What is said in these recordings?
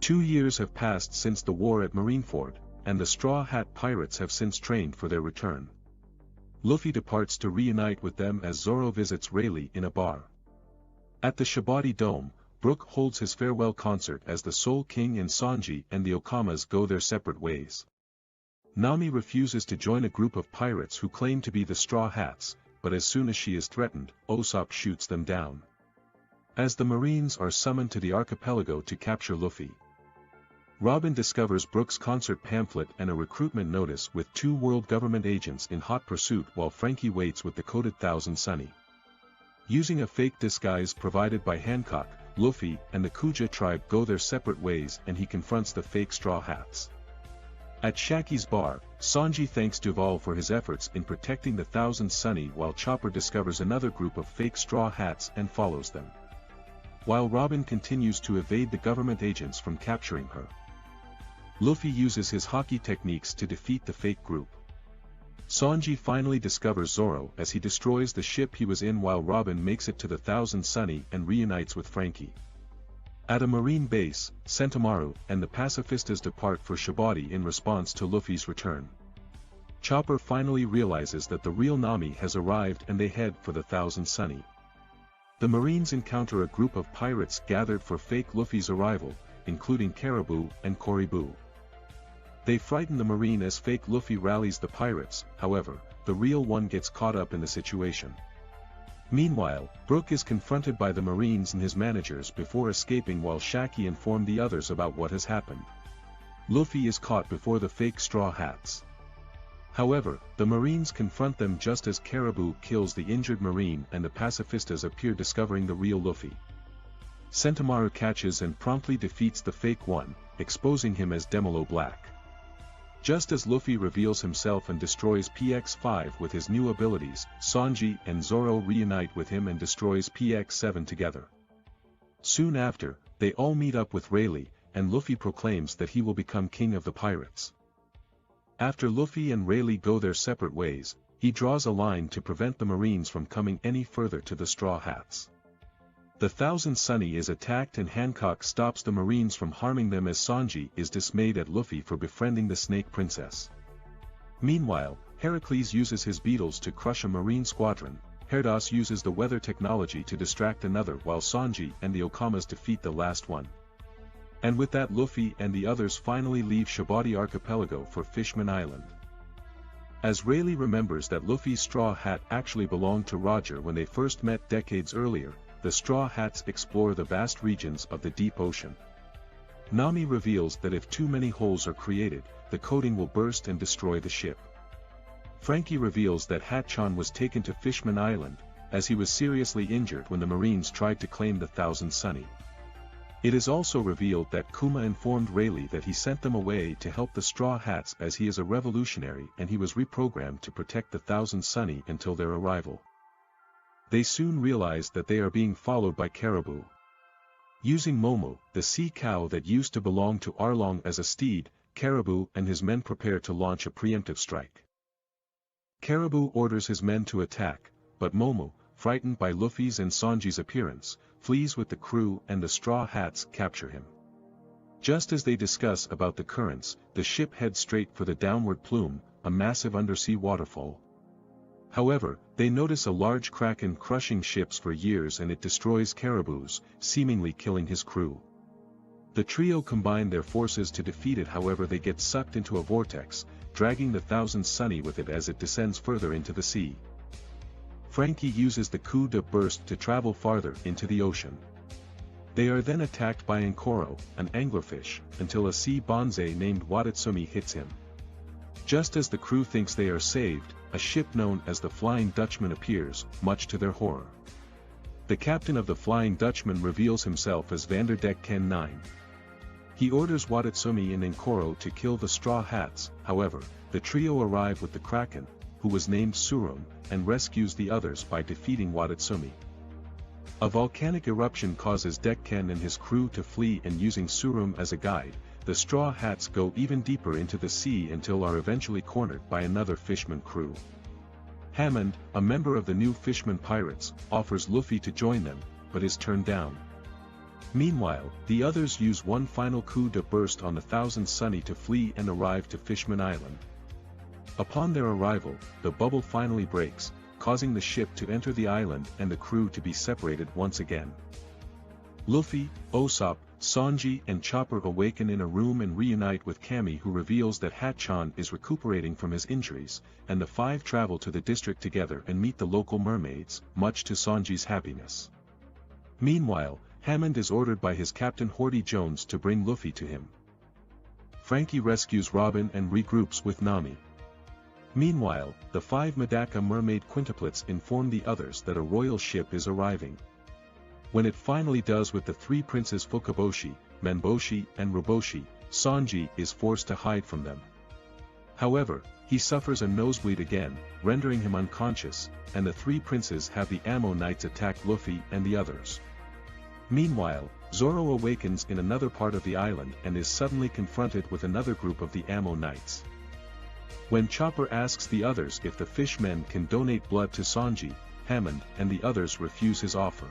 2 years have passed since the war at Marineford, and the Straw Hat Pirates have since trained for their return. Luffy departs to reunite with them as Zoro visits Rayleigh in a bar. At the Shabati Dome, Brook holds his farewell concert as the Soul King and Sanji and the Okamas go their separate ways. Nami refuses to join a group of pirates who claim to be the Straw Hats, but as soon as she is threatened, Usopp shoots them down. As the Marines are summoned to the archipelago to capture Luffy, Robin discovers Brook's concert pamphlet and a recruitment notice with 2 world government agents in hot pursuit while Frankie waits with the coded Thousand Sunny. Using a fake disguise provided by Hancock, Luffy and the Kuja tribe go their separate ways and he confronts the fake Straw Hats. At Shaki's bar, Sanji thanks Duval for his efforts in protecting the Thousand Sunny while Chopper discovers another group of fake Straw Hats and follows them. While Robin continues to evade the government agents from capturing her, Luffy uses his hockey techniques to defeat the fake group. Sanji finally discovers Zoro as he destroys the ship he was in while Robin makes it to the Thousand Sunny and reunites with Frankie. At a marine base, Sentomaru and the pacifistas depart for Shabati in response to Luffy's return. Chopper finally realizes that the real Nami has arrived and they head for the Thousand Sunny. The Marines encounter a group of pirates gathered for fake Luffy's arrival, including Caribou and Koribu. They frighten the Marine as fake Luffy rallies the pirates, however, the real one gets caught up in the situation. Meanwhile, Brook is confronted by the Marines and his managers before escaping while Shaki informs the others about what has happened. Luffy is caught before the fake Straw Hats. However, the Marines confront them just as Caribou kills the injured Marine and the pacifistas appear discovering the real Luffy. Sentomaru catches and promptly defeats the fake one, exposing him as Demolo Black. Just as Luffy reveals himself and destroys PX-5 with his new abilities, Sanji and Zoro reunite with him and destroys PX-7 together. Soon after, they all meet up with Rayleigh, and Luffy proclaims that he will become king of the pirates. After Luffy and Rayleigh go their separate ways, he draws a line to prevent the Marines from coming any further to the Straw Hats. The Thousand Sunny is attacked and Hancock stops the Marines from harming them as Sanji is dismayed at Luffy for befriending the Snake Princess. Meanwhile, Heracles uses his beetles to crush a Marine squadron, Herdos uses the weather technology to distract another while Sanji and the Okamas defeat the last one. And with that Luffy and the others finally leave Shabati Archipelago for Fishman Island. As Rayleigh remembers that Luffy's Straw Hat actually belonged to Roger when they first met decades earlier, the Straw Hats explore the vast regions of the deep ocean. Nami reveals that if too many holes are created, the coating will burst and destroy the ship. Frankie reveals that Hatchan was taken to Fishman Island, as he was seriously injured when the Marines tried to claim the Thousand Sunny. It is also revealed that Kuma informed Rayleigh that he sent them away to help the Straw Hats as he is a revolutionary and he was reprogrammed to protect the Thousand Sunny until their arrival. They soon realize that they are being followed by Caribou. Using Momo, the sea cow that used to belong to Arlong as a steed, Caribou and his men prepare to launch a preemptive strike. Caribou orders his men to attack, but Momo, frightened by Luffy's and Sanji's appearance, flees with the crew and the Straw Hats capture him. Just as they discuss about the currents, the ship heads straight for the downward plume, a massive undersea waterfall. However, they notice a large kraken crushing ships for years and it destroys Caribou's, seemingly killing his crew. The trio combine their forces to defeat it, however they get sucked into a vortex, dragging the Thousand Sunny with it as it descends further into the sea. Frankie uses the coup de burst to travel farther into the ocean. They are then attacked by Ankoro, an anglerfish, until a sea bonsai named Watatsumi hits him. Just as the crew thinks they are saved, a ship known as the Flying Dutchman appears, much to their horror. The captain of the Flying Dutchman reveals himself as Vanderdeck Ken 9. He orders Watatsumi and Ankoro to kill the Straw Hats, however, the trio arrive with the Kraken, who was named Surum, and rescues the others by defeating Watatsumi. A volcanic eruption causes Dekken and his crew to flee, and using Surum as a guide, the Straw Hats go even deeper into the sea until are eventually cornered by another Fishman crew. Hammond, a member of the new Fishman pirates, offers Luffy to join them, but is turned down. Meanwhile, the others use one final coup de burst on the Thousand Sunny to flee and arrive to Fishman Island. Upon their arrival, the bubble finally breaks, causing the ship to enter the island and the crew to be separated once again. Luffy, Usopp, Sanji and Chopper awaken in a room and reunite with Kami, who reveals that Hatchan is recuperating from his injuries, and the five travel to the district together and meet the local mermaids, much to Sanji's happiness. Meanwhile, Hammond is ordered by his captain Horty Jones to bring Luffy to him. Frankie rescues Robin and regroups with Nami. Meanwhile, the five Medaka mermaid quintuplets inform the others that a royal ship is arriving. When it finally does with the three princes Fukaboshi, Menboshi and Roboshi, Sanji is forced to hide from them. However, he suffers a nosebleed again, rendering him unconscious, and the three princes have the Ammo Knights attack Luffy and the others. Meanwhile, Zoro awakens in another part of the island and is suddenly confronted with another group of the Ammo Knights. When Chopper asks the others if the Fishmen can donate blood to Sanji, Hammond and the others refuse his offer.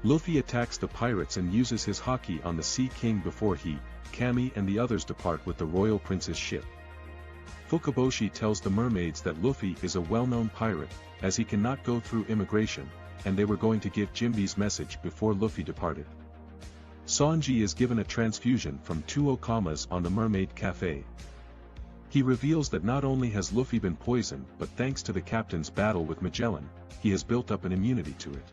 Luffy attacks the pirates and uses his haki on the Sea King before he, Kami and the others depart with the Royal Prince's ship. Fukaboshi tells the mermaids that Luffy is a well-known pirate, as he cannot go through immigration, and they were going to give Jinbe's message before Luffy departed. Sanji is given a transfusion from two Okamas on the Mermaid Cafe. He reveals that not only has Luffy been poisoned but thanks to the captain's battle with Magellan, he has built up an immunity to it.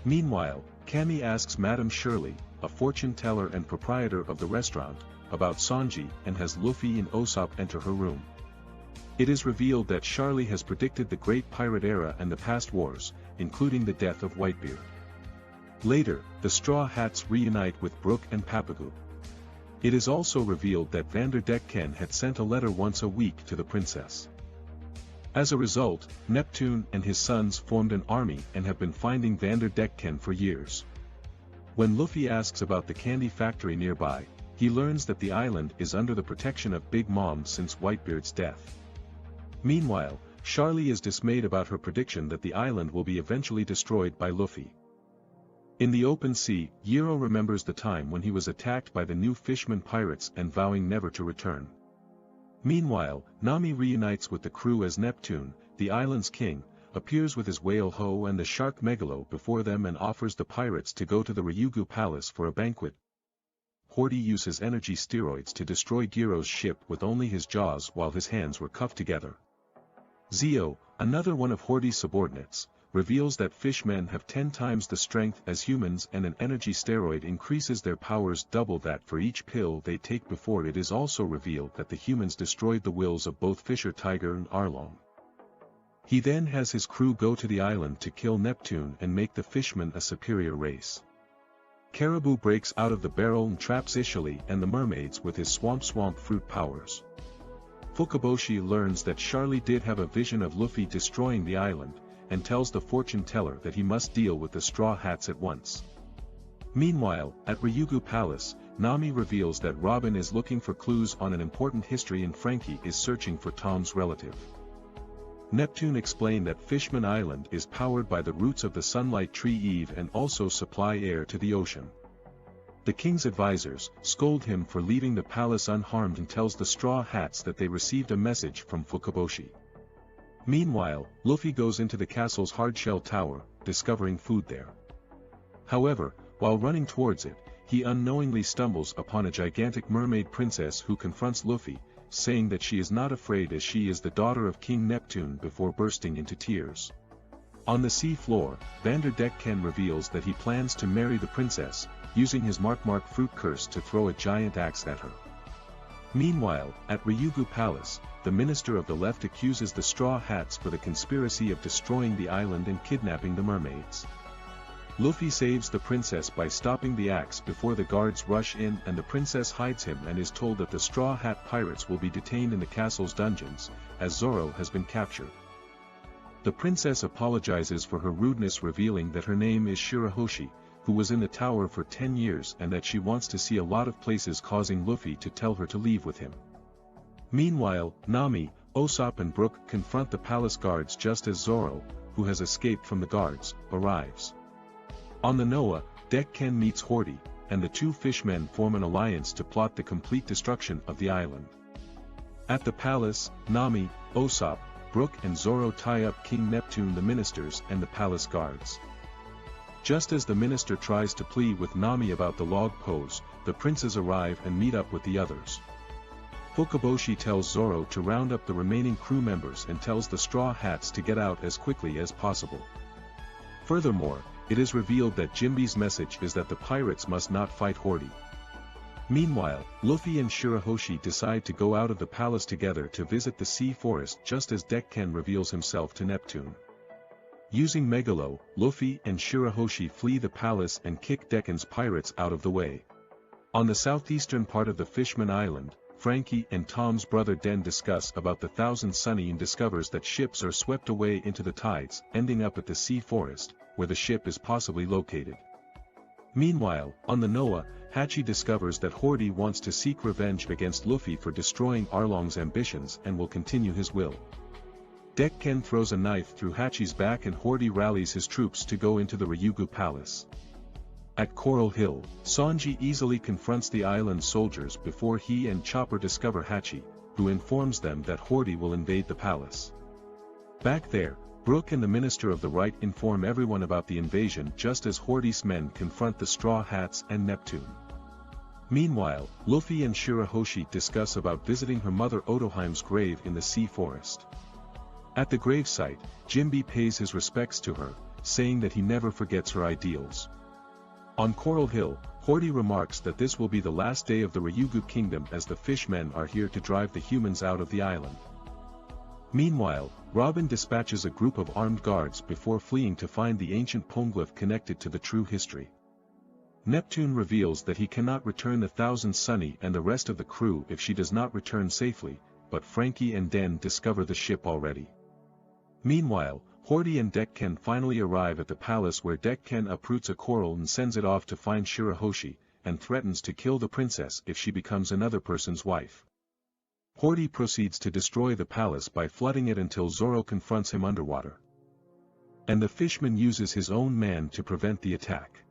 Meanwhile, Kami asks Madame Shirley, a fortune-teller and proprietor of the restaurant, about Sanji and has Luffy and Usopp enter her room. It is revealed that Charlie has predicted the Great Pirate Era and the past wars, including the death of Whitebeard. Later, the Straw Hats reunite with Brook and Papagu. It is also revealed that Vanderdecken had sent a letter once a week to the princess. As a result, Neptune and his sons formed an army and have been finding Vanderdecken for years. When Luffy asks about the candy factory nearby, he learns that the island is under the protection of Big Mom since Whitebeard's death. Meanwhile, Charlie is dismayed about her prediction that the island will be eventually destroyed by Luffy. In the open sea, Yero remembers the time when he was attacked by the new Fishman pirates and vowing never to return. Meanwhile, Nami reunites with the crew as Neptune, the island's king, appears with his whale Ho and the shark Megalo before them and offers the pirates to go to the Ryugu Palace for a banquet. Horty uses energy steroids to destroy Giro's ship with only his jaws while his hands were cuffed together. Zio, another one of Horty's subordinates, reveals that fishmen have 10 times the strength as humans and an energy steroid increases their powers double that for each pill they take. Before it is also revealed that the humans destroyed the wills of both Fisher Tiger and Arlong. He then has his crew go to the island to kill Neptune and make the fishmen a superior race. Caribou breaks out of the barrel and traps Ishili and the mermaids with his swamp fruit powers. Fukaboshi learns that Charlie did have a vision of Luffy destroying the island, and tells the fortune teller that he must deal with the Straw Hats at once. Meanwhile, at Ryugu Palace, Nami reveals that Robin is looking for clues on an important history and Frankie is searching for Tom's relative. Neptune explained that Fishman Island is powered by the roots of the sunlight tree Eve and also supply air to the ocean. The king's advisors scold him for leaving the palace unharmed and tells the Straw Hats that they received a message from Fukaboshi. Meanwhile, Luffy goes into the castle's hardshell tower, discovering food there. However, while running towards it, he unknowingly stumbles upon a gigantic mermaid princess who confronts Luffy, saying that she is not afraid as she is the daughter of King Neptune before bursting into tears. On the sea floor, Vanderdecken reveals that he plans to marry the princess, using his Mark fruit curse to throw a giant axe at her. Meanwhile, at Ryugu Palace, the Minister of the Left accuses the Straw Hats for the conspiracy of destroying the island and kidnapping the mermaids. Luffy saves the princess by stopping the axe before the guards rush in and the princess hides him and is told that the Straw Hat pirates will be detained in the castle's dungeons, as Zoro has been captured. The princess apologizes for her rudeness, revealing that her name is Shirahoshi, who was in the tower for 10 years and that she wants to see a lot of places, causing Luffy to tell her to leave with him. Meanwhile, Nami, Usopp and Brook confront the palace guards just as Zoro, who has escaped from the guards, arrives. On the Noah, Decken meets Hordy, and the two fishmen form an alliance to plot the complete destruction of the island. At the palace, Nami, Usopp, Brook and Zoro tie up King Neptune, the ministers and the palace guards. Just as the minister tries to plead with Nami about the log pose, the princes arrive and meet up with the others. Fukaboshi tells Zoro to round up the remaining crew members and tells the Straw Hats to get out as quickly as possible. Furthermore, it is revealed that Jinbe's message is that the pirates must not fight Hordy. Meanwhile, Luffy and Shirahoshi decide to go out of the palace together to visit the sea forest just as Decken reveals himself to Neptune. Using Megalo, Luffy and Shirahoshi flee the palace and kick Decken's pirates out of the way. On the southeastern part of the Fishman Island, Frankie and Tom's brother Den discuss about the Thousand Sunny and discovers that ships are swept away into the tides, ending up at the sea forest, where the ship is possibly located. Meanwhile, on the Noah, Hachi discovers that Hordy wants to seek revenge against Luffy for destroying Arlong's ambitions and will continue his will. Decken throws a knife through Hachi's back and Hordy rallies his troops to go into the Ryugu Palace. At Coral Hill, Sanji easily confronts the island soldiers before he and Chopper discover Hachi, who informs them that Hordy will invade the palace. Back there, Brook and the Minister of the Right inform everyone about the invasion just as Hordy's men confront the Straw Hats and Neptune. Meanwhile, Luffy and Shirahoshi discuss about visiting her mother Otoheim's grave in the sea forest. At the gravesite, Jinbe pays his respects to her, saying that he never forgets her ideals. On Coral Hill, Hordy remarks that this will be the last day of the Ryugu Kingdom as the fishmen are here to drive the humans out of the island. Meanwhile, Robin dispatches a group of armed guards before fleeing to find the ancient poneglyph connected to the true history. Neptune reveals that he cannot return the Thousand Sunny and the rest of the crew if she does not return safely, but Frankie and Den discover the ship already. Meanwhile, Hordy and Decken finally arrive at the palace where Decken uproots a coral and sends it off to find Shirahoshi, and threatens to kill the princess if she becomes another person's wife. Hordy proceeds to destroy the palace by flooding it until Zoro confronts him underwater. And the fishman uses his own man to prevent the attack.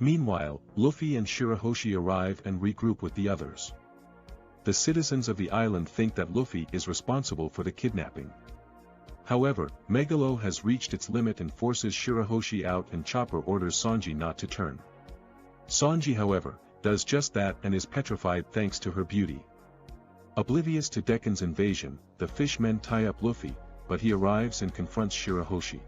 Meanwhile, Luffy and Shirahoshi arrive and regroup with the others. The citizens of the island think that Luffy is responsible for the kidnapping. However, Megalo has reached its limit and forces Shirahoshi out and Chopper orders Sanji not to turn. Sanji however, does just that and is petrified thanks to her beauty. Oblivious to Decken's invasion, the fishmen tie up Luffy, but he arrives and confronts Shirahoshi.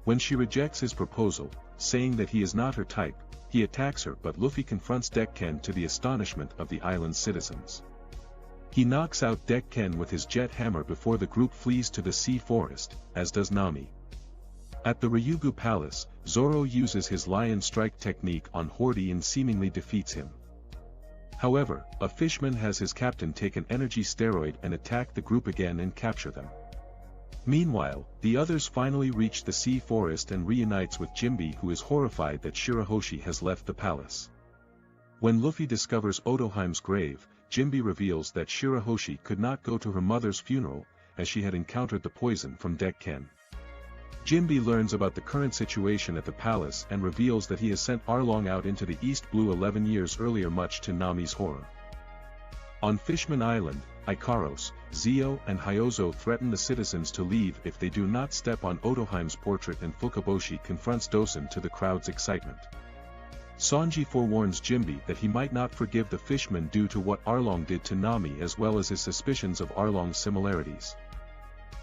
When she rejects his proposal, saying that he is not her type, he attacks her but Luffy confronts Decken to the astonishment of the island's citizens. He knocks out Decken with his jet hammer before the group flees to the sea forest, as does Nami. At the Ryugu Palace, Zoro uses his lion strike technique on Hordy and seemingly defeats him. However, a fishman has his captain take an energy steroid and attack the group again and capture them. Meanwhile, the others finally reach the sea forest and reunites with Jinbe, who is horrified that Shirahoshi has left the palace. When Luffy discovers Otoheim's grave, Jinbe reveals that Shirahoshi could not go to her mother's funeral, as she had encountered the poison from Decken. Jinbe learns about the current situation at the palace and reveals that he has sent Arlong out into the East Blue 11 years earlier, much to Nami's horror. On Fishman Island, Ikaros, Zio and Hyozo threaten the citizens to leave if they do not step on Otoheim's portrait, and Fukaboshi confronts Dosen to the crowd's excitement. Sanji forewarns Jinbe that he might not forgive the fishmen due to what Arlong did to Nami as well as his suspicions of Arlong's similarities.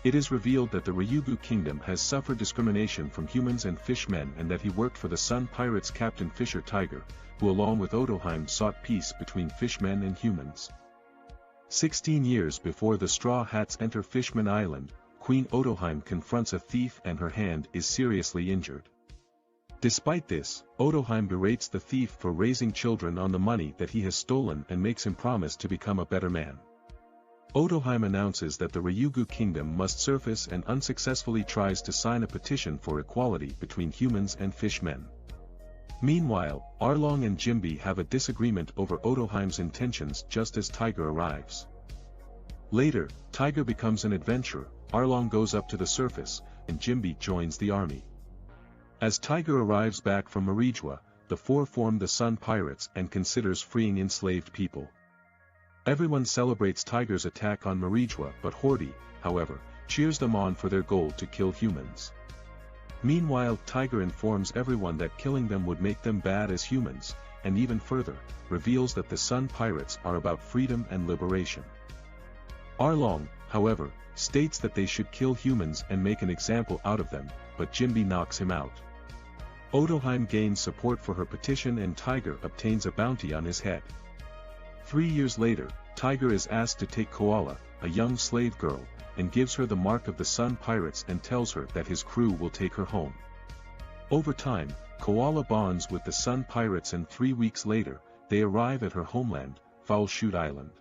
It is revealed that the Ryugu Kingdom has suffered discrimination from humans and fishmen and that he worked for the Sun Pirates Captain Fisher Tiger, who along with Otoheim sought peace between fishmen and humans. 16 years before the Straw Hats enter Fishman Island, Queen Otoheim confronts a thief and her hand is seriously injured. Despite this, Otoheim berates the thief for raising children on the money that he has stolen and makes him promise to become a better man. Otoheim announces that the Ryugu Kingdom must surface and unsuccessfully tries to sign a petition for equality between humans and fishmen. Meanwhile, Arlong and Jinbe have a disagreement over Otoheim's intentions just as Tiger arrives. Later, Tiger becomes an adventurer, Arlong goes up to the surface, and Jinbe joins the army. As Tiger arrives back from Marijua, the four form the Sun Pirates and considers freeing enslaved people. Everyone celebrates Tiger's attack on Marijua, but Hordy, however, cheers them on for their goal to kill humans. Meanwhile, Tiger informs everyone that killing them would make them bad as humans, and even further, reveals that the Sun Pirates are about freedom and liberation. Arlong, however, states that they should kill humans and make an example out of them, but Jinbe knocks him out. Odoheim gains support for her petition and Tiger obtains a bounty on his head. 3 years later, Tiger is asked to take Koala, a young slave girl, and gives her the mark of the Sun Pirates and tells her that his crew will take her home. Over time, Koala bonds with the Sun Pirates and 3 weeks later, they arrive at her homeland, Foul Chute Island.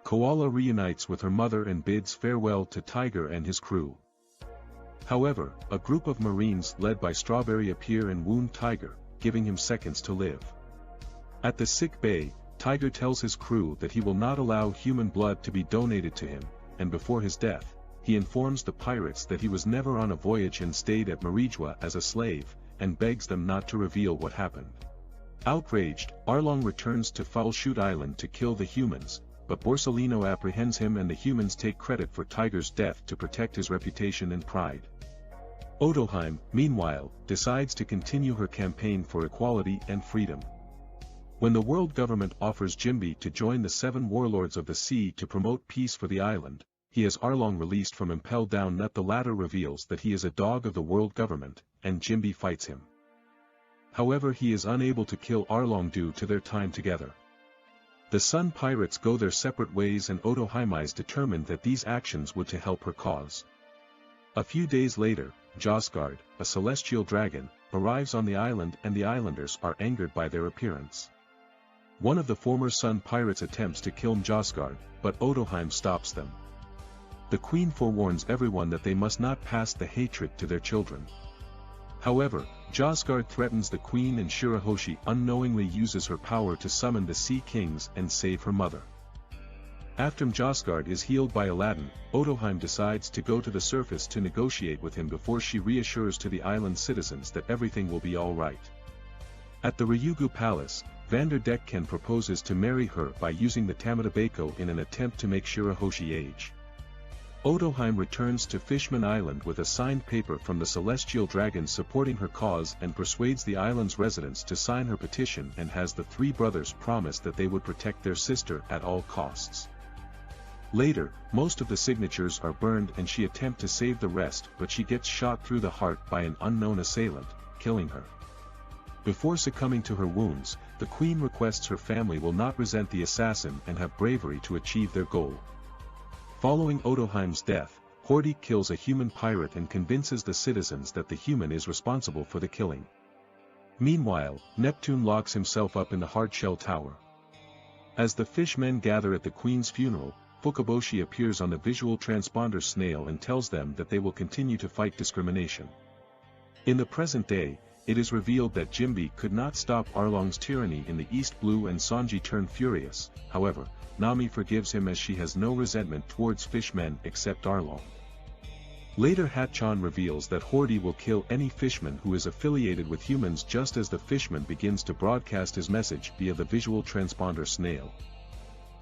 Koala reunites with her mother and bids farewell to Tiger and his crew. However, a group of Marines led by Strawberry appear and wound Tiger, giving him seconds to live. At the sick bay, Tiger tells his crew that he will not allow human blood to be donated to him, and before his death, he informs the pirates that he was never on a voyage and stayed at Marijua as a slave, and begs them not to reveal what happened. Outraged, Arlong returns to Foul Chute Island to kill the humans, but Borsalino apprehends him and the humans take credit for Tiger's death to protect his reputation and pride. Odoheim, meanwhile, decides to continue her campaign for equality and freedom. When the world government offers Jinbe to join the 7 warlords of the sea to promote peace for the island, he has Arlong released from Impel Down. That the latter reveals that he is a dog of the world government, and Jinbe fights him. However, he is unable to kill Arlong due to their time together. The Sun Pirates go their separate ways and Odoheim is determined that these actions would to help her cause. A few days later, Josgard, a celestial dragon, arrives on the island and the islanders are angered by their appearance. One of the former Sun Pirates attempts to kill Josgard, but Odoheim stops them. The Queen forewarns everyone that they must not pass the hatred to their children. However, Josgard threatens the Queen and Shirahoshi unknowingly uses her power to summon the Sea Kings and save her mother. After Josgard is healed by Aladdin, Odoheim decides to go to the surface to negotiate with him before she reassures to the island citizens that everything will be alright. At the Ryugu Palace, Vanderdecken proposes to marry her by using the Tamadabeko in an attempt to make Shirahoshi age. Odoheim returns to Fishman Island with a signed paper from the Celestial Dragon supporting her cause and persuades the island's residents to sign her petition and has the 3 brothers promise that they would protect their sister at all costs. Later, most of the signatures are burned and she attempts to save the rest, but she gets shot through the heart by an unknown assailant, killing her. Before succumbing to her wounds, the Queen requests her family will not resent the assassin and have bravery to achieve their goal. Following Odoheim's death, Hordy kills a human pirate and convinces the citizens that the human is responsible for the killing. Meanwhile, Neptune locks himself up in the hard-shell tower. As the fishmen gather at the Queen's funeral, Fukaboshi appears on the visual transponder snail and tells them that they will continue to fight discrimination. In the present day, it is revealed that Jinbe could not stop Arlong's tyranny in the East Blue and Sanji turn furious. However, Nami forgives him as she has no resentment towards fishmen except Arlong. Later Hatchan reveals that Hordy will kill any fishman who is affiliated with humans just as the fishman begins to broadcast his message via the visual transponder snail.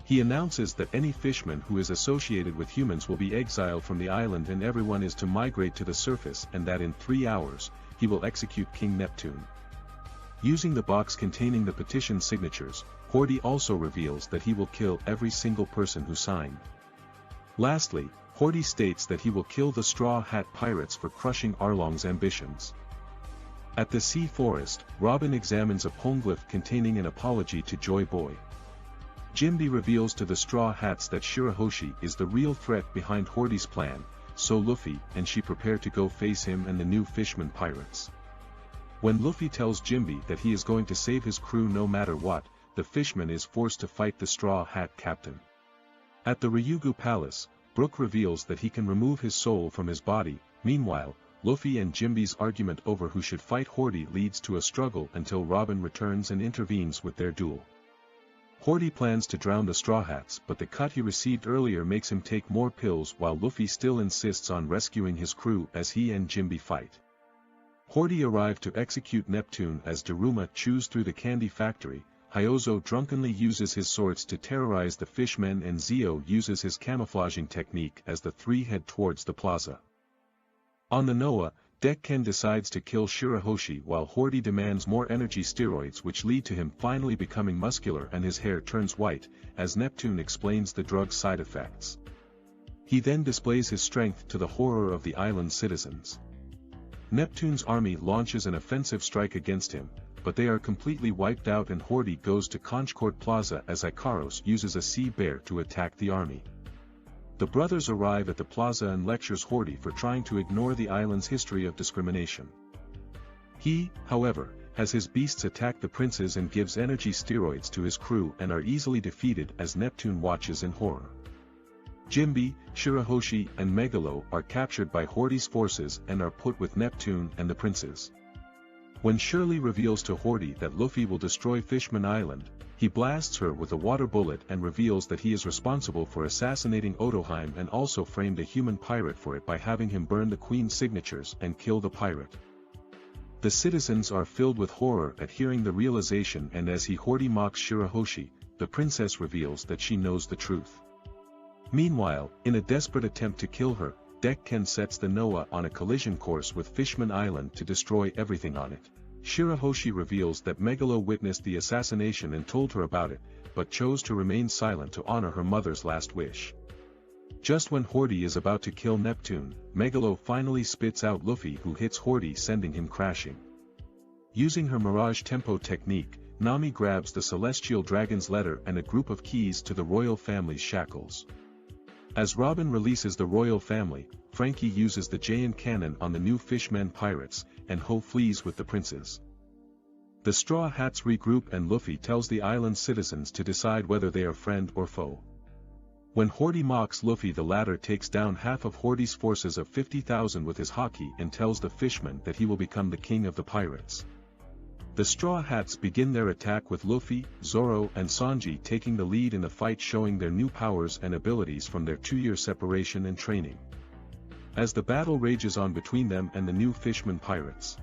He announces that any fishman who is associated with humans will be exiled from the island and everyone is to migrate to the surface and that in 3 hours, he will execute King Neptune. Using the box containing the petition signatures, Hordy also reveals that he will kill every single person who signed. Lastly, Hordy states that he will kill the Straw Hat Pirates for crushing Arlong's ambitions. At the Sea Forest, Robin examines a poneglyph containing an apology to Joy Boy. Jinbe reveals to the Straw Hats that Shirahoshi is the real threat behind Hordy's plan, so Luffy and she prepare to go face him and the new Fishman pirates. When Luffy tells Jinbe that he is going to save his crew no matter what, the Fishman is forced to fight the Straw Hat captain. At the Ryugu Palace, Brook reveals that he can remove his soul from his body. Meanwhile, Luffy and Jinbe's argument over who should fight Hordy leads to a struggle until Robin returns and intervenes with their duel. Hordy plans to drown the Straw Hats, but the cut he received earlier makes him take more pills while Luffy still insists on rescuing his crew as he and Jinbe fight. Hori arrive to execute Neptune as Daruma chews through the candy factory. Hyozo drunkenly uses his swords to terrorize the Fishmen, and Zio uses his camouflaging technique as the three head towards the plaza. On the Noah, Dekken decides to kill Shirahoshi while Hori demands more energy steroids, which lead to him finally becoming muscular and his hair turns white, as Neptune explains the drug's side effects. He then displays his strength to the horror of the island's citizens. Neptune's army launches an offensive strike against him, but they are completely wiped out and Hori goes to Conchcourt Plaza as Ikaros uses a sea bear to attack the army. The brothers arrive at the plaza and lectures Hori for trying to ignore the island's history of discrimination. He, however, has his beasts attack the princes and gives energy steroids to his crew and are easily defeated as Neptune watches in horror. Jimby, Shirahoshi and Megalo are captured by Hori's forces and are put with Neptune and the princes. When Shirley reveals to Hori that Luffy will destroy Fishman Island, he blasts her with a water bullet and reveals that he is responsible for assassinating Otoheim and also framed a human pirate for it by having him burn the queen's signatures and kill the pirate. The citizens are filled with horror at hearing the realization, and as Hori mocks Shirahoshi, the princess reveals that she knows the truth. Meanwhile, in a desperate attempt to kill her, Dekken sets the Noah on a collision course with Fishman Island to destroy everything on it. Shirahoshi reveals that Megalo witnessed the assassination and told her about it, but chose to remain silent to honor her mother's last wish. Just when Hori is about to kill Neptune, Megalo finally spits out Luffy, who hits Hori, sending him crashing. Using her Mirage Tempo technique, Nami grabs the Celestial Dragon's letter and a group of keys to the royal family's shackles. As Robin releases the royal family, Frankie uses the Giant cannon on the new Fishman pirates, and Ho flees with the princes. The Straw Hats regroup and Luffy tells the island's citizens to decide whether they are friend or foe. When Hori mocks Luffy, the latter takes down half of Hori's forces of 50,000 with his haki and tells the Fishman that he will become the king of the pirates. The Straw Hats begin their attack with Luffy, Zoro and Sanji taking the lead in the fight, showing their new powers and abilities from their 2-year separation and training. As the battle rages on between them and the new Fishman pirates,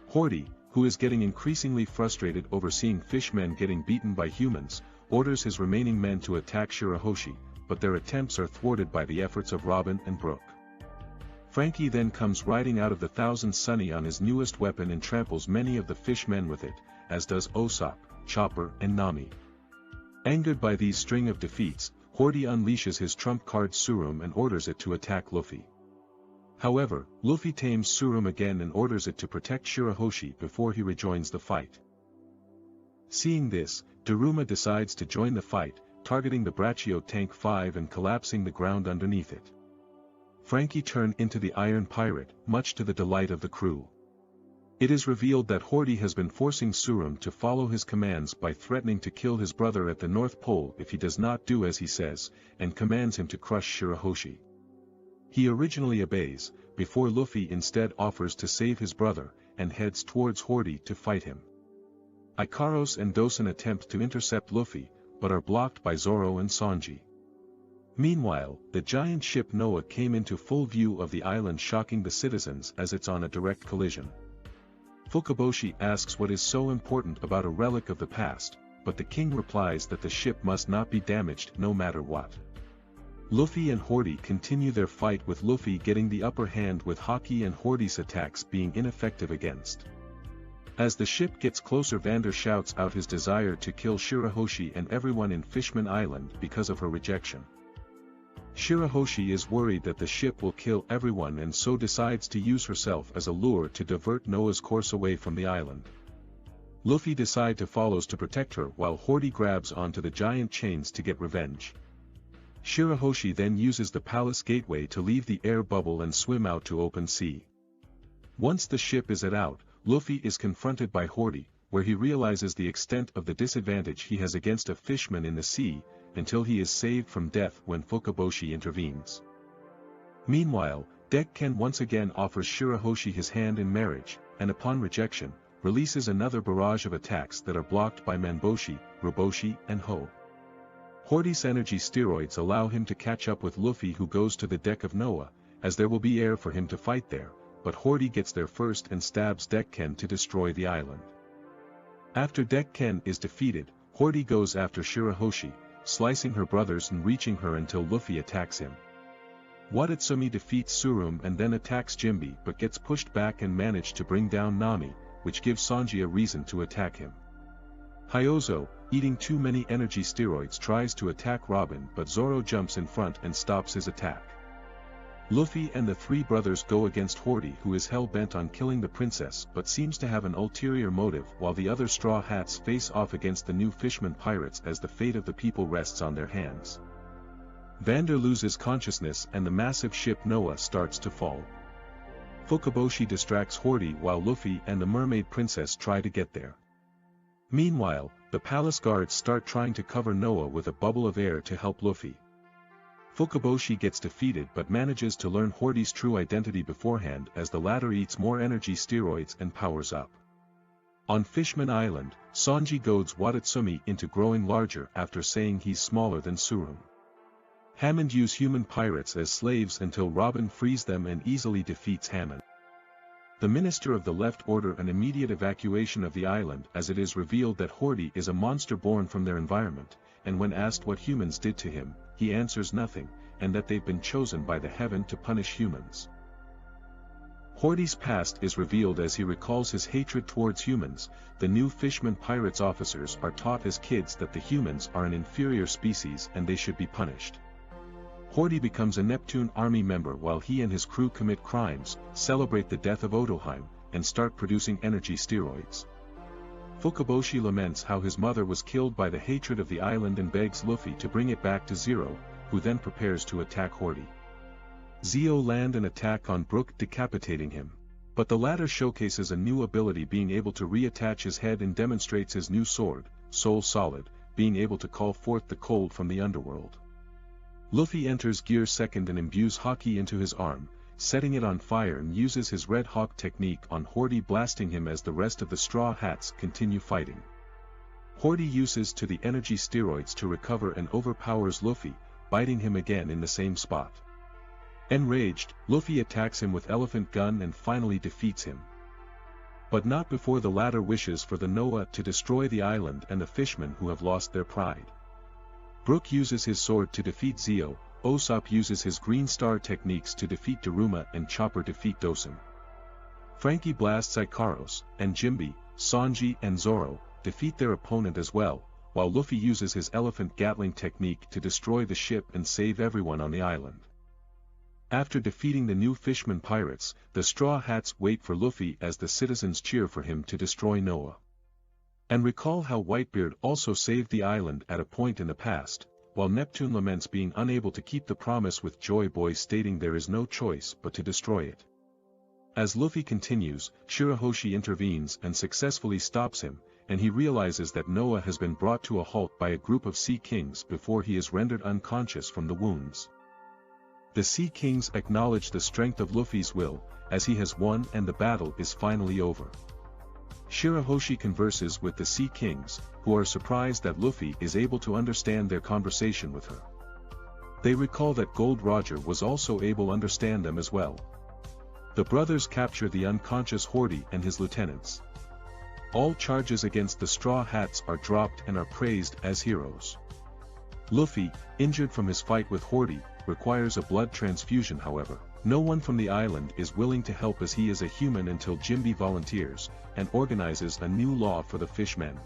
Hori, who is getting increasingly frustrated over seeing Fishmen getting beaten by humans, orders his remaining men to attack Shirahoshi, but their attempts are thwarted by the efforts of Robin and Brook. Frankie then comes riding out of the Thousand Sunny on his newest weapon and tramples many of the Fishmen with it, as does Usopp, Chopper and Nami. Angered by these string of defeats, Hori unleashes his trump card Surum and orders it to attack Luffy. However, Luffy tames Surum again and orders it to protect Shirahoshi before he rejoins the fight. Seeing this, Daruma decides to join the fight, targeting the Brachio Tank 5 and collapsing the ground underneath it. Frankie turned into the Iron Pirate, much to the delight of the crew. It is revealed that Hori has been forcing Surum to follow his commands by threatening to kill his brother at the North Pole if he does not do as he says, and commands him to crush Shirahoshi. He originally obeys, before Luffy instead offers to save his brother, and heads towards Hori to fight him. Ikaros and Dosen attempt to intercept Luffy, but are blocked by Zoro and Sanji. Meanwhile, the giant ship Noah came into full view of the island, shocking the citizens as it's on a direct collision. Fukaboshi asks what is so important about a relic of the past, but the king replies that the ship must not be damaged no matter what. Luffy and Hori continue their fight, with Luffy getting the upper hand with haki and Hori's attacks being ineffective against. As the ship gets closer, Vander shouts out his desire to kill Shirahoshi and everyone in Fishman Island because of her rejection. Shirahoshi is worried that the ship will kill everyone and so decides to use herself as a lure to divert Noah's course away from the island. Luffy decides to follow to protect her while Hori grabs onto the giant chains to get revenge. Shirahoshi then uses the palace gateway to leave the air bubble and swim out to open sea. Once the ship is out, Luffy is confronted by Hori, where he realizes the extent of the disadvantage he has against a fishman in the sea, until he is saved from death when Fukaboshi intervenes. Meanwhile, Dekken once again offers Shirahoshi his hand in marriage, and upon rejection, releases another barrage of attacks that are blocked by Manboshi, Roboshi and Ho. Hori's energy steroids allow him to catch up with Luffy, who goes to the deck of Noah, as there will be air for him to fight there, but Hordy gets there first and stabs Dekken to destroy the island. After Dekken is defeated, Hordy goes after Shirahoshi, slicing her brothers and reaching her until Luffy attacks him. Watatsumi defeats Tsurumu and then attacks Jinbe but gets pushed back and manages to bring down Nami, which gives Sanji a reason to attack him. Hyozo, eating too many energy steroids, tries to attack Robin but Zoro jumps in front and stops his attack. Luffy and the three brothers go against Hordy, who is hell-bent on killing the princess but seems to have an ulterior motive, while the other Straw Hats face off against the new Fishman pirates as the fate of the people rests on their hands. Vander loses consciousness and the massive ship Noah starts to fall. Fukaboshi distracts Hordy while Luffy and the mermaid princess try to get there. Meanwhile, the palace guards start trying to cover Noah with a bubble of air to help Luffy. Fukaboshi gets defeated but manages to learn Hordy's true identity beforehand as the latter eats more energy steroids and powers up. On Fishman Island, Sanji goads Watatsumi into growing larger after saying he's smaller than Tsurumu. Hammond use human pirates as slaves until Robin frees them and easily defeats Hammond. The minister of the left order an immediate evacuation of the island as it is revealed that Hordy is a monster born from their environment, and when asked what humans did to him, he answers nothing, and that they've been chosen by the heaven to punish humans. Hordy's past is revealed as he recalls his hatred towards humans. The new Fishman pirates officers are taught as kids that the humans are an inferior species and they should be punished. Hordy becomes a Neptune army member while he and his crew commit crimes, celebrate the death of Otoheim, and start producing energy steroids. Fukaboshi laments how his mother was killed by the hatred of the island and begs Luffy to bring it back to Zero, who then prepares to attack Hordy. Zio land an attack on Brook, decapitating him. But the latter showcases a new ability, being able to reattach his head, and demonstrates his new sword, Soul Solid, being able to call forth the cold from the underworld. Luffy enters Gear Second and imbues Haki into his arm, setting it on fire, and uses his Red Hawk technique on Hordy, blasting him as the rest of the Straw Hats continue fighting. Hordy uses to the energy steroids to recover and overpowers Luffy, biting him again in the same spot. Enraged, Luffy attacks him with Elephant Gun and finally defeats him. But not before the latter wishes for the Noah to destroy the island and the fishmen who have lost their pride. Brook uses his sword to defeat Zio, Usopp uses his Green Star techniques to defeat Daruma, and Chopper defeat Dosen. Frankie blasts Ikaros, and Jinbe, Sanji and Zoro defeat their opponent as well, while Luffy uses his Elephant Gatling technique to destroy the ship and save everyone on the island. After defeating the new Fishman pirates, the Straw Hats wait for Luffy as the citizens cheer for him to destroy Noah. And recall how Whitebeard also saved the island at a point in the past, while Neptune laments being unable to keep the promise, with Joy Boy stating there is no choice but to destroy it. As Luffy continues, Shirahoshi intervenes and successfully stops him, and he realizes that Noah has been brought to a halt by a group of Sea Kings before he is rendered unconscious from the wounds. The Sea Kings acknowledge the strength of Luffy's will, as he has won and the battle is finally over. Shirahoshi converses with the Sea Kings, who are surprised that Luffy is able to understand their conversation with her. They recall that Gold Roger was also able to understand them as well. The brothers capture the unconscious Hordy and his lieutenants. All charges against the Straw Hats are dropped and are praised as heroes. Luffy, injured from his fight with Hordy, requires a blood transfusion. However, no one from the island is willing to help as he is a human until Jinbe volunteers, and organizes a new law for the Fishmen.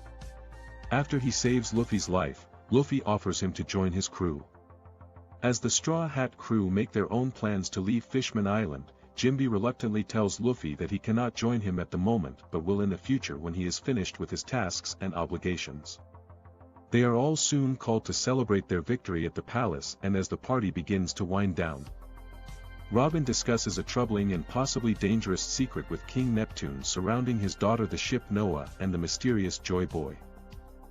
After he saves Luffy's life, Luffy offers him to join his crew. As the Straw Hat crew make their own plans to leave Fishman Island, Jinbe reluctantly tells Luffy that he cannot join him at the moment but will in the future when he is finished with his tasks and obligations. They are all soon called to celebrate their victory at the palace, and as the party begins to wind down, Robin discusses a troubling and possibly dangerous secret with King Neptune surrounding his daughter, the ship Noah, and the mysterious Joy Boy.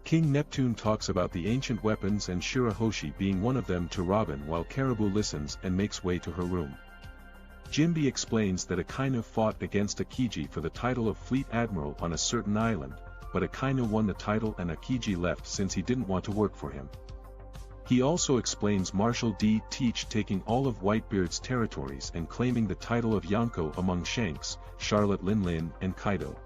King Neptune talks about the ancient weapons and Shirahoshi being one of them to Robin, while Caribou listens and makes way to her room. Jinbe explains that Akainu fought against Akiji for the title of Fleet Admiral on a certain island, but Akainu won the title and Akiji left since he didn't want to work for him. He also explains Marshal D. Teach taking all of Whitebeard's territories and claiming the title of Yonko among Shanks, Charlotte Linlin and Kaido.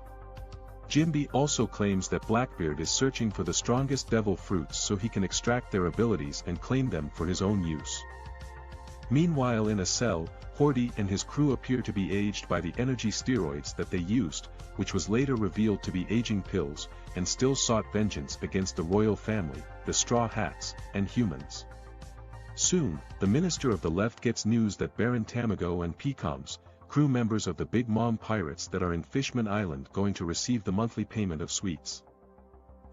Jinbe also claims that Blackbeard is searching for the strongest devil fruits so he can extract their abilities and claim them for his own use. Meanwhile in a cell, Horty and his crew appear to be aged by the energy steroids that they used, which was later revealed to be aging pills, and still sought vengeance against the royal family, the Straw Hats, and humans. Soon, the Minister of the Left gets news that Baron Tamago and Pecoms, crew members of the Big Mom pirates that are in Fishman Island, going to receive the monthly payment of sweets.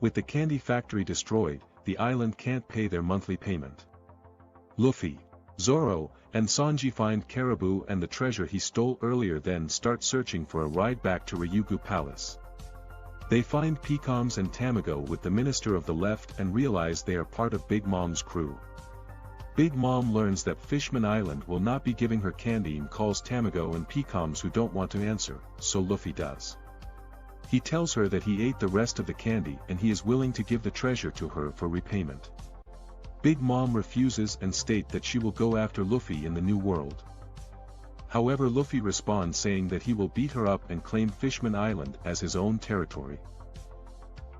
With the candy factory destroyed, the island can't pay their monthly payment. Luffy, Zoro, and Sanji find Caribou and the treasure he stole earlier, then start searching for a ride back to Ryugu Palace. They find Pecoms and Tamago with the Minister of the Left and realize they are part of Big Mom's crew. Big Mom learns that Fishman Island will not be giving her candy and calls Tamago and Pecoms, who don't want to answer, so Luffy does. He tells her that he ate the rest of the candy and he is willing to give the treasure to her for repayment. Big Mom refuses and states that she will go after Luffy in the New World. However, Luffy responds saying that he will beat her up and claim Fishman Island as his own territory.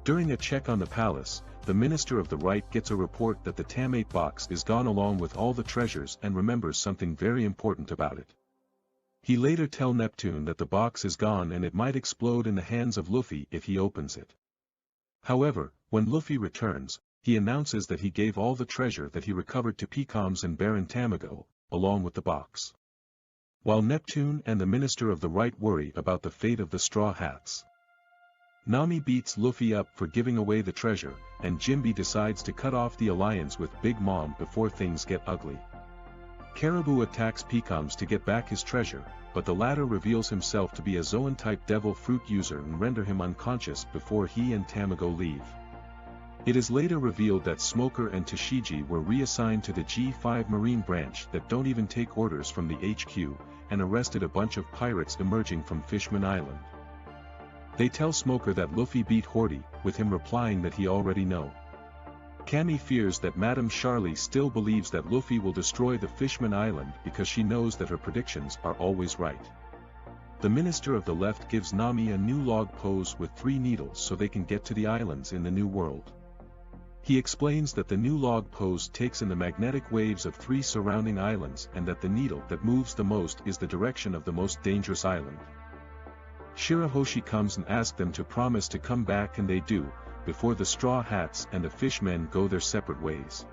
During a check on the palace, the Minister of the Right gets a report that the Tamate box is gone along with all the treasures and remembers something very important about it. He later tells Neptune that the box is gone and it might explode in the hands of Luffy if he opens it. However, when Luffy returns, he announces that he gave all the treasure that he recovered to Pecoms and Baron Tamago, along with the box. While Neptune and the Minister of the Right worry about the fate of the Straw Hats, Nami beats Luffy up for giving away the treasure, and Jinbe decides to cut off the alliance with Big Mom before things get ugly. Caribou attacks Pecoms to get back his treasure, but the latter reveals himself to be a Zoan-type devil fruit user and render him unconscious before he and Tamago leave. It is later revealed that Smoker and Tashigi were reassigned to the G5 Marine branch that don't even take orders from the HQ, and arrested a bunch of pirates emerging from Fishman Island. They tell Smoker that Luffy beat Horty, with him replying that he already know. Cammy fears that Madame Charlie still believes that Luffy will destroy the Fishman Island because she knows that her predictions are always right. The Minister of the Left gives Nami a new log pose with 3 needles so they can get to the islands in the New World. He explains that the new log pose takes in the magnetic waves of 3 surrounding islands and that the needle that moves the most is the direction of the most dangerous island. Shirahoshi comes and asks them to promise to come back, and they do, before the Straw Hats and the Fishmen go their separate ways.